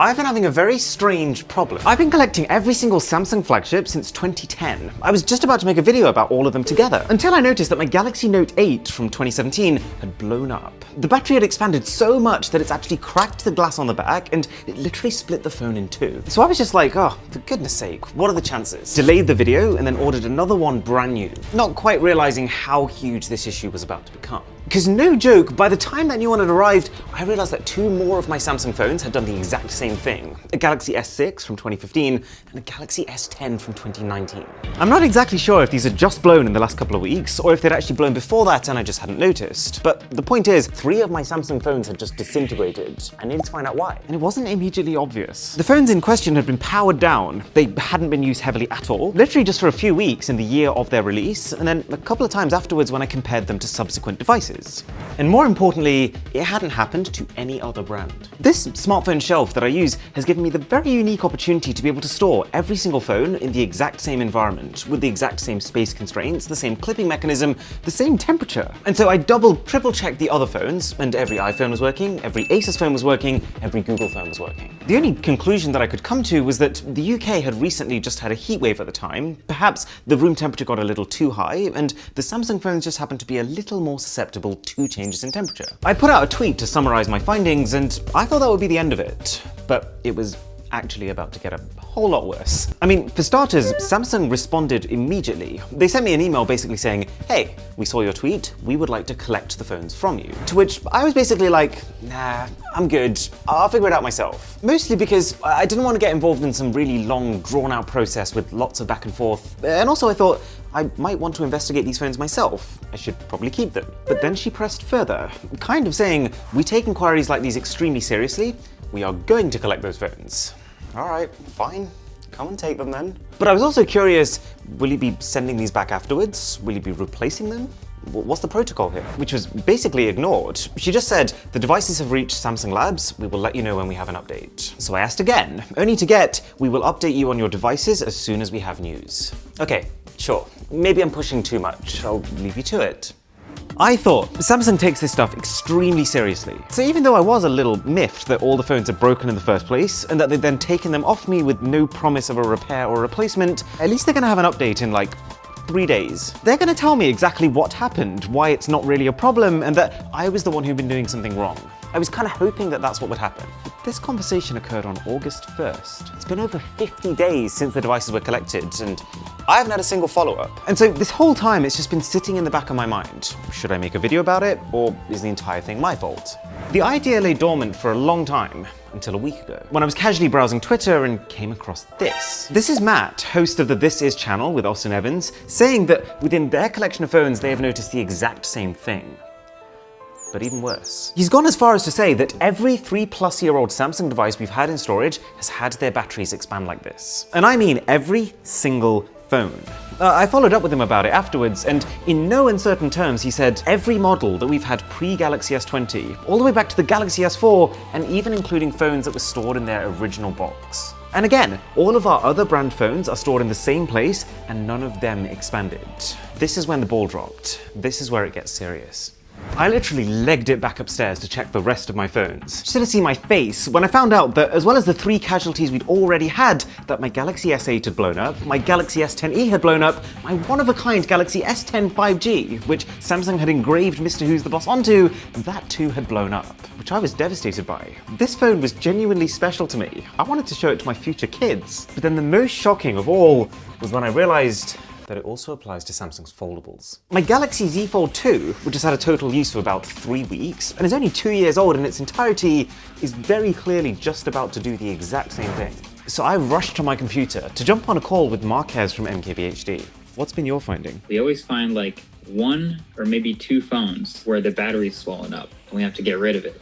I've been having a very strange problem. I've been collecting every single Samsung flagship since 2010. I was just about to make a video about all of them together, until I noticed that my Galaxy Note 8 from 2017 had blown up. The battery had expanded so much that it's actually cracked the glass on the back, and it literally split the phone in two. So I was just like, oh, for goodness sake, what are the chances? Delayed the video and then ordered another one brand new, not quite realizing how huge this issue was about to become. Because no joke, by the time that new one had arrived, I realized that two more of my Samsung phones had done the exact same thing. A Galaxy S6 from 2015 and a Galaxy S10 from 2019. I'm not exactly sure if these had just blown in the last couple of weeks, or if they'd actually blown before that and I just hadn't noticed. But the point is, 3 of my Samsung phones had just disintegrated. I needed to find out why. And it wasn't immediately obvious. The phones in question had been powered down. They hadn't been used heavily at all, literally just for a few weeks in the year of their release, and then a couple of times afterwards when I compared them to subsequent devices. And more importantly, it hadn't happened to any other brand. This smartphone shelf that I use has given me the very unique opportunity to be able to store every single phone in the exact same environment, with the exact same space constraints, the same clipping mechanism, the same temperature. And so I triple checked the other phones, and every iPhone was working, every Asus phone was working, every Google phone was working. The only conclusion that I could come to was that the UK had recently just had a heat wave at the time. Perhaps the room temperature got a little too high, and the Samsung phones just happened to be a little more susceptible to changes in temperature. I put out a tweet to summarize my findings, and I thought that would be the end of it. But it was actually about to get a whole lot worse. I mean, for starters, Samsung responded immediately. They sent me an email basically saying, hey, we saw your tweet, we would like to collect the phones from you. To which I was basically like, nah, I'm good, I'll figure it out myself. Mostly because I didn't want to get involved in some really long, drawn-out process with lots of back and forth. And also I thought, I might want to investigate these phones myself. I should probably keep them. But then she pressed further, kind of saying, we take inquiries like these extremely seriously, we are going to collect those phones. All right, fine, come and take them then. But I was also curious, will you be sending these back afterwards? Will you be replacing them? What's the protocol here? Which was basically ignored. She just said, the devices have reached Samsung Labs, we will let you know when we have an update. So I asked again, only to get, we will update you on your devices as soon as we have news. Okay, sure, maybe I'm pushing too much, I'll leave you to it. I thought Samsung takes this stuff extremely seriously. So even though I was a little miffed that all the phones had broken in the first place, and that they'd then taken them off me with no promise of a repair or replacement, at least they're gonna have an update in like 3 days. They're gonna tell me exactly what happened, why it's not really a problem, and that I was the one who'd been doing something wrong. I was kind of hoping that that's what would happen. But this conversation occurred on August 1st. It's been over 50 days since the devices were collected, and I haven't had a single follow-up. And so this whole time, it's just been sitting in the back of my mind. Should I make a video about it, or is the entire thing my fault? The idea lay dormant for a long time, until a week ago, when I was casually browsing Twitter and came across this. This is Matt, host of the This Is channel with Austin Evans, saying that within their collection of phones, they have noticed the exact same thing. But even worse. He's gone as far as to say that every 3-plus-year-old Samsung device we've had in storage has had their batteries expand like this. And I mean every single phone. I followed up with him about it afterwards, and in no uncertain terms he said every model that we've had pre-Galaxy S20, all the way back to the Galaxy S4, and even including phones that were stored in their original box. And again, all of our other brand phones are stored in the same place, and none of them expanded. This is when the ball dropped. This is where it gets serious. I literally legged it back upstairs to check the rest of my phones, just to see my face when I found out that as well as the 3 casualties we'd already had, that my Galaxy S8 had blown up, my Galaxy S10e had blown up, my one-of-a-kind Galaxy S10 5G, which Samsung had engraved Mr. Who's the Boss onto, that too had blown up, which I was devastated by. This phone was genuinely special to me. I wanted to show it to my future kids. But then the most shocking of all was when I realized that it also applies to Samsung's foldables. My Galaxy Z Fold 2, which has had a total use for about 3 weeks, and is only 2 years old in its entirety, is very clearly just about to do the exact same thing. So I rushed to my computer to jump on a call with Marquez from MKBHD. What's been your finding? We always find like 1 or maybe 2 phones where the battery's swollen up and we have to get rid of it.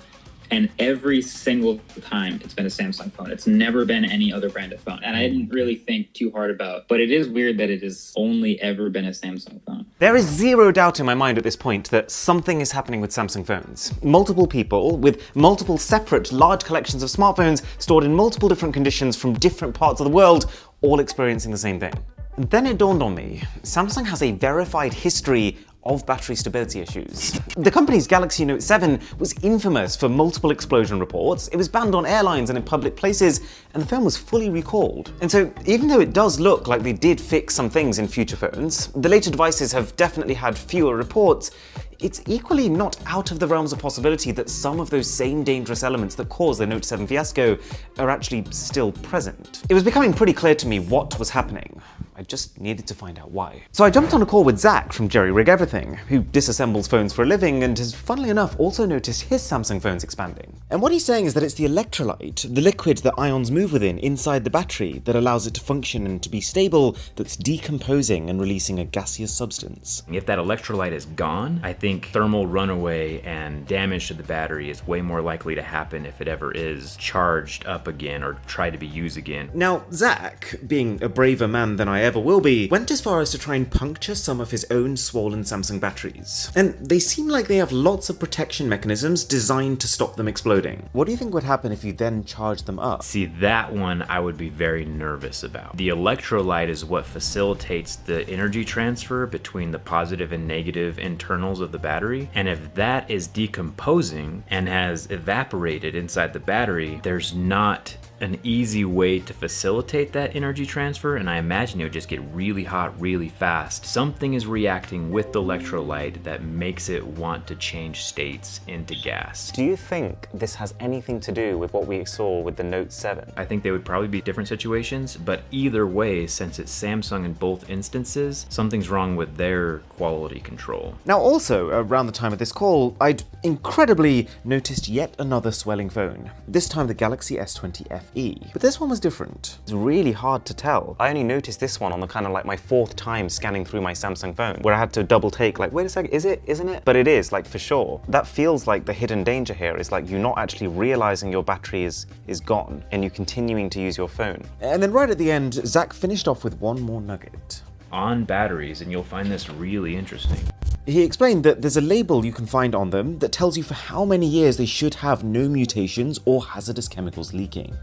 And every single time it's been a Samsung phone. It's never been any other brand of phone. And I didn't really think too hard about, but it is weird that it has only ever been a Samsung phone. There is zero doubt in my mind at this point that something is happening with Samsung phones. Multiple people with multiple separate large collections of smartphones stored in multiple different conditions from different parts of the world, all experiencing the same thing. And then it dawned on me, Samsung has a verified history of battery stability issues. The company's Galaxy Note 7 was infamous for multiple explosion reports, it was banned on airlines and in public places, and the phone was fully recalled. And so, even though it does look like they did fix some things in future phones, the later devices have definitely had fewer reports, it's equally not out of the realms of possibility that some of those same dangerous elements that caused the Note 7 fiasco are actually still present. It was becoming pretty clear to me what was happening. I just needed to find out why. So I jumped on a call with Zach from Jerry Rig Everything, who disassembles phones for a living and has, funnily enough, also noticed his Samsung phones expanding. And what he's saying is that it's the electrolyte, the liquid that ions move within inside the battery, that allows it to function and to be stable, that's decomposing and releasing a gaseous substance. If that electrolyte is gone, I think thermal runaway and damage to the battery is way more likely to happen if it ever is charged up again or tried to be used again. Now, Zach, being a braver man than I ever will be, went as far as to try and puncture some of his own swollen Samsung batteries. And they seem like they have lots of protection mechanisms designed to stop them exploding. What do you think would happen if you then charged them up? See, that one I would be very nervous about. The electrolyte is what facilitates the energy transfer between the positive and negative internals of the battery. And if that is decomposing and has evaporated inside the battery, there's not an easy way to facilitate that energy transfer, and I imagine it would just get really hot really fast. Something is reacting with the electrolyte that makes it want to change states into gas. Do you think this has anything to do with what we saw with the Note 7? I think they would probably be different situations, but either way, since it's Samsung in both instances, something's wrong with their quality control. Now also, around the time of this call, I'd incredibly noticed yet another swelling phone, this time the Galaxy S20 FE. But this one was different. It's really hard to tell. I only noticed this one on the kind of like my fourth time scanning through my Samsung phone, where I had to double take, like, wait a second, is it, isn't it? But it is, like, for sure. That feels like the hidden danger here is like you not actually realizing your battery is gone and you continuing to use your phone. And then right at the end, Zach finished off with one more nugget. On batteries, and you'll find this really interesting. He explained that there's a label you can find on them that tells you for how many years they should have no mutations or hazardous chemicals leaking.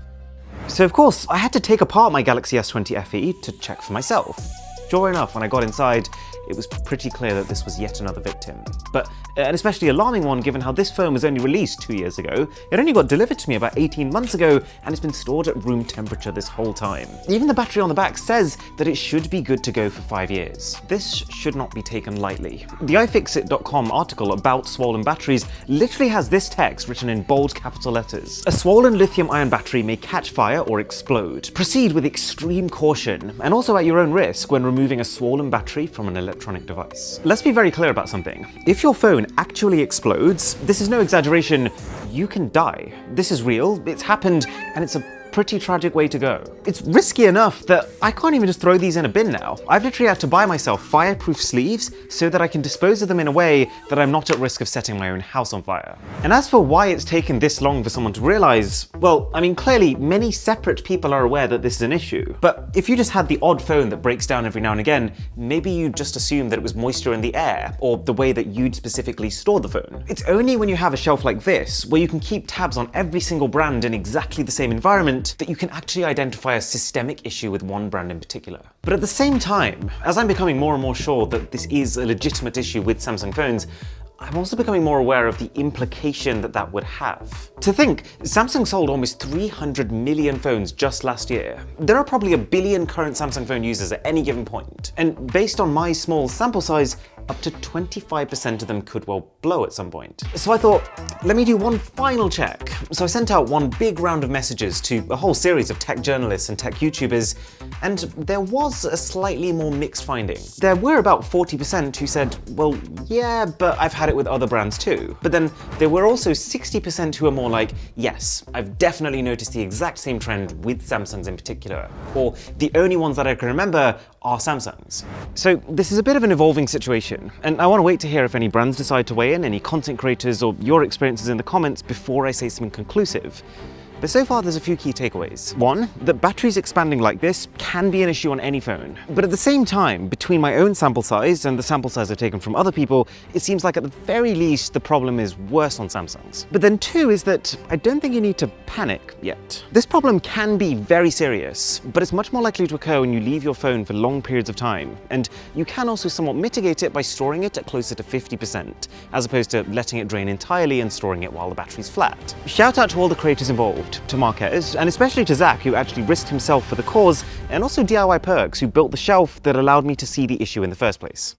So of course, I had to take apart my Galaxy S20 FE to check for myself. Sure enough, when I got inside, it was pretty clear that this was yet another victim. But an especially alarming one given how this phone was only released 2 years ago. It only got delivered to me about 18 months ago, and it's been stored at room temperature this whole time. Even the battery on the back says that it should be good to go for 5 years. This should not be taken lightly. The iFixit.com article about swollen batteries literally has this text written in bold capital letters. A swollen lithium-ion battery may catch fire or explode. Proceed with extreme caution, and also at your own risk when removing a swollen battery from an electronic device. Let's be very clear about something. If your phone actually explodes, this is no exaggeration, you can die. This is real, it's happened, and it's a pretty tragic way to go. It's risky enough that I can't even just throw these in a bin now. I've literally had to buy myself fireproof sleeves so that I can dispose of them in a way that I'm not at risk of setting my own house on fire. And as for why it's taken this long for someone to realize, well, I mean, clearly many separate people are aware that this is an issue. But if you just had the odd phone that breaks down every now and again, maybe you'd just assume that it was moisture in the air or the way that you'd specifically store the phone. It's only when you have a shelf like this, where you can keep tabs on every single brand in exactly the same environment, that you can actually identify a systemic issue with one brand in particular. But at the same time, as I'm becoming more and more sure that this is a legitimate issue with Samsung phones, I'm also becoming more aware of the implication that that would have. To think, Samsung sold almost 300 million phones just last year. There are probably 1 billion current Samsung phone users at any given point. And based on my small sample size, up to 25% of them could well blow at some point. So I thought, let me do one final check. So I sent out one big round of messages to a whole series of tech journalists and tech YouTubers, and there was a slightly more mixed finding. There were about 40% who said, well, yeah, but I've had it with other brands too. But then there were also 60% who are more like, yes, I've definitely noticed the exact same trend with Samsungs in particular. Or the only ones that I can remember are Samsungs. So this is a bit of an evolving situation, and I want to wait to hear if any brands decide to weigh in, any content creators or your experiences in the comments before I say something conclusive. But so far there's a few key takeaways. One, that batteries expanding like this can be an issue on any phone. But at the same time, between my own sample size and the sample size I've taken from other people, it seems like at the very least the problem is worse on Samsung's. But then two is that I don't think you need to panic yet. This problem can be very serious, but it's much more likely to occur when you leave your phone for long periods of time, and you can also somewhat mitigate it by storing it at closer to 50%, as opposed to letting it drain entirely and storing it while the battery's flat. Shout out to all the creators involved, to Marquez, and especially to Zach, who actually risked himself for the cause, and also DIY Perks, who built the shelf that allowed me to see the issue in the first place.